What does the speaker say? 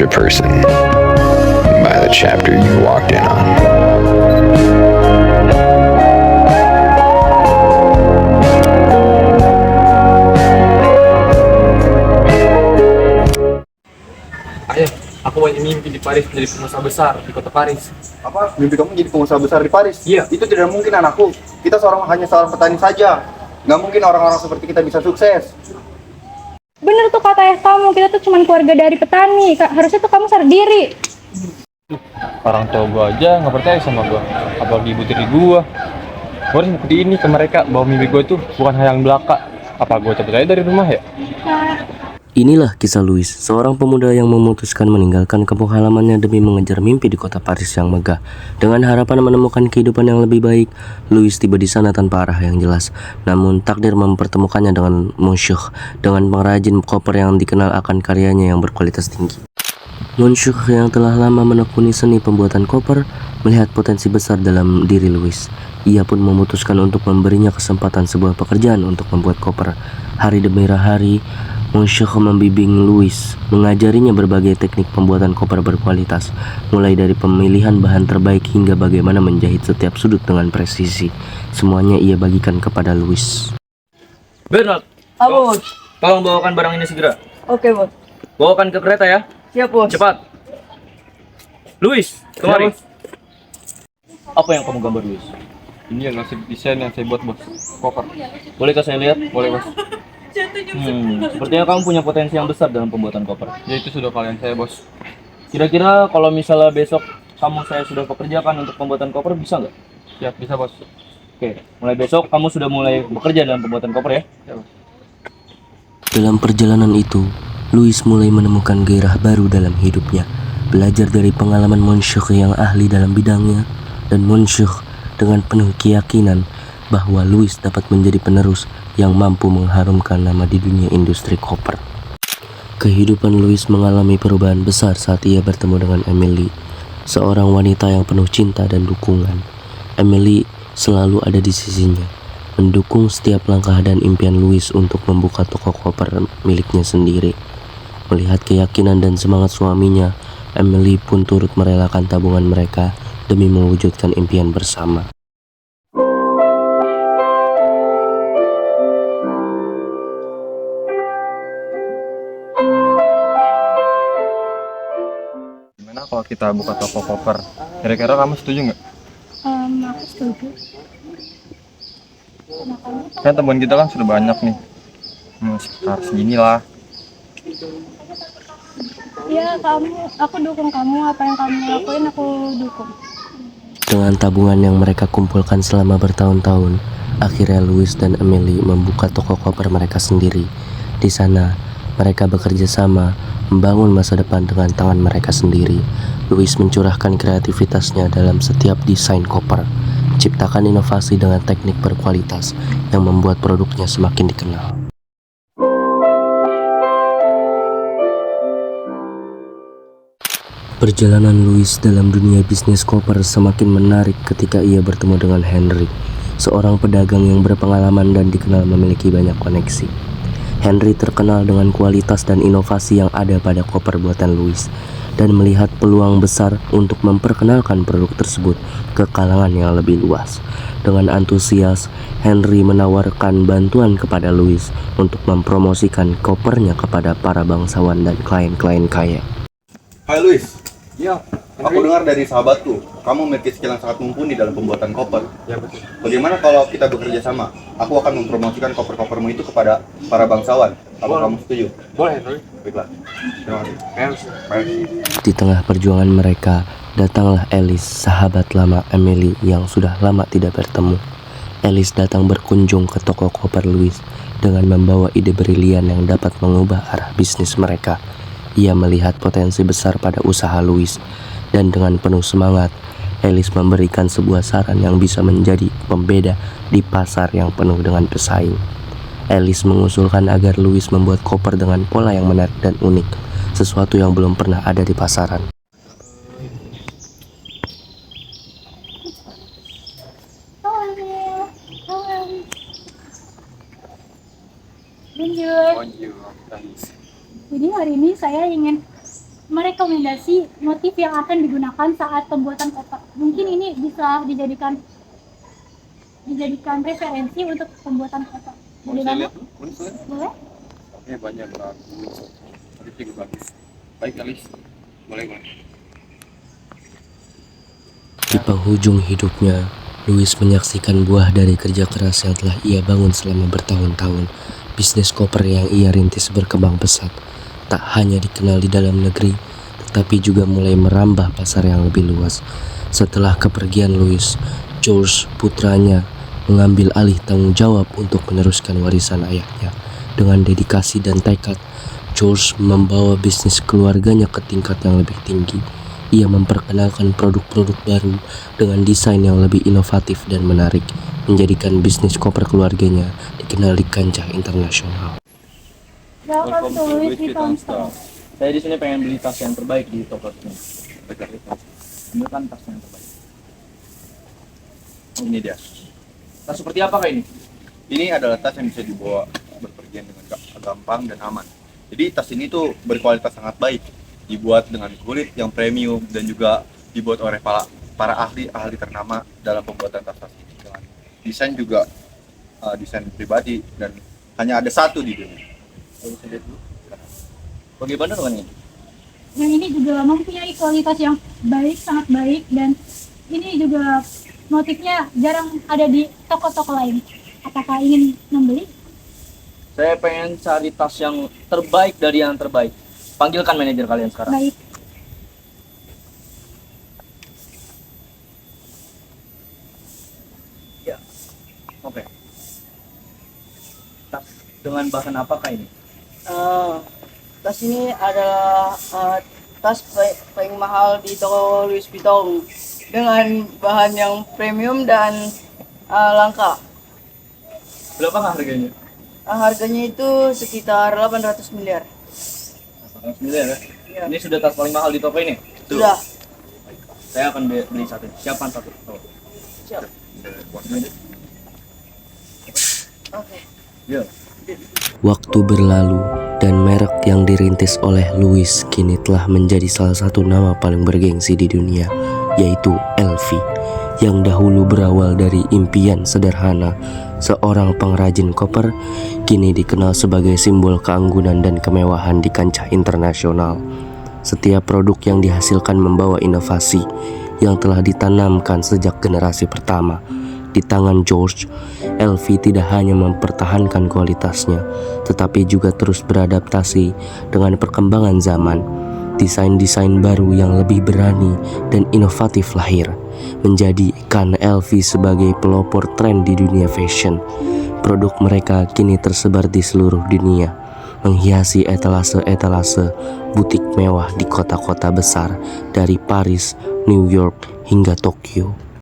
judge a person by the chapter you walked in on. Ayah, aku punya mimpi di Paris menjadi pengusaha besar di kota Paris. Apa? Mimpi kamu jadi pengusaha besar di Paris? Iya. Itu tidak mungkin, anakku. Kita hanya seorang petani saja. Nggak mungkin orang-orang seperti kita bisa sukses. Bener tuh kata ayah kamu, kita tuh cuma keluarga dari petani. Harusnya tuh kamu sadar diri. Orang tua gua aja nggak percaya sama gua, apalagi ibu tiri gua. Gua harus seperti ini ke mereka bahwa mimpi gua itu bukan hayang belaka. Apa gua cabut aja dari rumah ya? Inilah kisah Louis, seorang pemuda yang memutuskan meninggalkan kampung halamannya demi mengejar mimpi di kota Paris yang megah. Dengan harapan menemukan kehidupan yang lebih baik, Louis tiba di sana tanpa arah yang jelas. Namun takdir mempertemukannya dengan Monsieur, dengan pengrajin koper yang dikenal akan karyanya yang berkualitas tinggi. Monsieur yang telah lama menekuni seni pembuatan koper melihat potensi besar dalam diri Louis. Ia pun memutuskan untuk memberinya kesempatan sebuah pekerjaan untuk membuat koper. Hari demi hari, Monsieur membimbing Louis, mengajarinya berbagai teknik pembuatan koper berkualitas, mulai dari pemilihan bahan terbaik hingga bagaimana menjahit setiap sudut dengan presisi. Semuanya ia bagikan kepada Louis. Bernard, Apa, Bos? tolong bawakan barang ini segera. Oke, Bos. Bawakan ke kereta ya. Siap, Bos. Cepat. Louis, kemari. Siap, Bos. Apa yang kamu gambar, Louis? Ini yang nasib desain yang saya buat, Bos. Koper. Bolehkah saya lihat? Boleh, Bos. Sepertinya kamu punya potensi yang besar dalam pembuatan koper. Ya itu sudah kalian saya, Bos. Kira-kira kalau misalnya besok saya sudah pekerjakan untuk pembuatan koper, bisa nggak? Siap, bisa, Bos. Oke, mulai besok kamu sudah mulai bekerja dalam pembuatan koper ya? Ya, Bos. Dalam perjalanan itu, Louis mulai menemukan gairah baru dalam hidupnya. Belajar dari pengalaman Monsieur yang ahli dalam bidangnya, dan Monsieur dengan penuh keyakinan bahwa Louis dapat menjadi penerus yang mampu mengharumkan nama di dunia industri koper. Kehidupan Louis mengalami perubahan besar saat ia bertemu dengan Emily, seorang wanita yang penuh cinta dan dukungan. Emily selalu ada di sisinya, mendukung setiap langkah dan impian Louis untuk membuka toko koper miliknya sendiri. Melihat keyakinan dan semangat suaminya, Emily pun turut merelakan tabungan mereka demi mewujudkan impian bersama. Gimana kalau kita buka toko koper? Kira-kira kamu setuju nggak? Aku setuju. Kan teman kita kan sudah banyak nih. Sekitar segini lah. Ya, aku dukung kamu. Apa yang kamu lakuin, aku dukung. Dengan tabungan yang mereka kumpulkan selama bertahun-tahun, akhirnya Louis dan Emily membuka toko koper mereka sendiri. Di sana, mereka bekerja sama, membangun masa depan dengan tangan mereka sendiri. Louis mencurahkan kreativitasnya dalam setiap desain koper, menciptakan inovasi dengan teknik berkualitas yang membuat produknya semakin dikenal. Perjalanan Louis dalam dunia bisnis koper semakin menarik ketika ia bertemu dengan Henry, seorang pedagang yang berpengalaman dan dikenal memiliki banyak koneksi. Henry terkenal dengan kualitas dan inovasi yang ada pada koper buatan Louis, dan melihat peluang besar untuk memperkenalkan produk tersebut ke kalangan yang lebih luas. Dengan antusias, Henry menawarkan bantuan kepada Louis untuk mempromosikan kopernya kepada para bangsawan dan klien-klien kaya. Hai, Luis. Iya. Aku dengar dari sahabatku, kamu memiliki skill yang sangat mumpuni dalam pembuatan koper. Ya, betul. Bagaimana kalau kita bekerja sama? Aku akan mempromosikan koper-kopermu itu kepada para bangsawan. Apa kamu setuju? Boleh, Henry. Baiklah. Terima kasih. Baik. Di tengah perjuangan mereka, datanglah Alice, sahabat lama Emily yang sudah lama tidak bertemu. Alice datang berkunjung ke toko koper Louis dengan membawa ide brilian yang dapat mengubah arah bisnis mereka. Ia melihat potensi besar pada usaha Louis, dan dengan penuh semangat, Alice memberikan sebuah saran yang bisa menjadi pembeda di pasar yang penuh dengan pesaing. Alice mengusulkan agar Louis membuat koper dengan pola yang menarik dan unik, sesuatu yang belum pernah ada di pasaran. Bonjour. Jadi hari ini saya ingin merekomendasi motif yang akan digunakan saat pembuatan koper. Mungkin ini bisa dijadikan referensi untuk pembuatan koper. Bagaimana? Boleh? Oke, banyak bagus. Tadi juga bagus. Baik, Alis. Boleh. Di penghujung hidupnya, Louis menyaksikan buah dari kerja keras yang telah ia bangun selama bertahun-tahun. Bisnis koper yang ia rintis berkembang pesat, tak hanya dikenal di dalam negeri, tetapi juga mulai merambah pasar yang lebih luas. Setelah kepergian Louis, George, putranya, mengambil alih tanggung jawab untuk meneruskan warisan ayahnya. Dengan dedikasi dan tekad, George membawa bisnis keluarganya ke tingkat yang lebih tinggi. Ia memperkenalkan produk-produk baru dengan desain yang lebih inovatif dan menarik, menjadikan bisnis koper keluarganya dikenal di kancah internasional. Welcome to Louis Vuitton Store. Saya di sini pengen beli tas yang terbaik di toko ini. Ini kan tas yang terbaik. Ini dia. Tas seperti apa kak ini? Ini adalah tas yang bisa dibawa berpergian dengan gampang dan aman. Jadi tas ini tuh berkualitas sangat baik, dibuat dengan kulit yang premium dan juga dibuat oleh para ahli ternama dalam pembuatan tas ini. Dengan desain juga desain pribadi dan hanya ada satu di dunia. Bagaimana dengan ini? Yang ini juga mempunyai kualitas yang baik, sangat baik, dan ini juga motifnya jarang ada di toko-toko lain. Apakah ingin membeli? Saya pengen cari tas yang terbaik dari yang terbaik. Panggilkan manajer kalian sekarang. Baik. Ya. Oke. Tas dengan bahan apakah ini? Tas ini adalah tas paling mahal di toko Louis Vuitton dengan bahan yang premium dan langka. Berapa harganya? Harganya itu sekitar 800 miliar. 800 miliar ya? Iya. Ini sudah tas paling mahal di toko ini? Sudah. Saya akan beli satu. Siapkan satu. Siap. Oke. Ya. Waktu berlalu dan merek yang dirintis oleh Louis kini telah menjadi salah satu nama paling bergengsi di dunia, yaitu LV, yang dahulu berawal dari impian sederhana seorang pengrajin koper, kini dikenal sebagai simbol keanggunan dan kemewahan di kancah internasional. Setiap produk yang dihasilkan membawa inovasi yang telah ditanamkan sejak generasi pertama. Di tangan George, LV tidak hanya mempertahankan kualitasnya, tetapi juga terus beradaptasi dengan perkembangan zaman. Desain-desain baru yang lebih berani dan inovatif lahir, menjadikan LV sebagai pelopor tren di dunia fashion. Produk mereka kini tersebar di seluruh dunia, menghiasi etalase-etalase butik mewah di kota-kota besar dari Paris, New York, hingga Tokyo.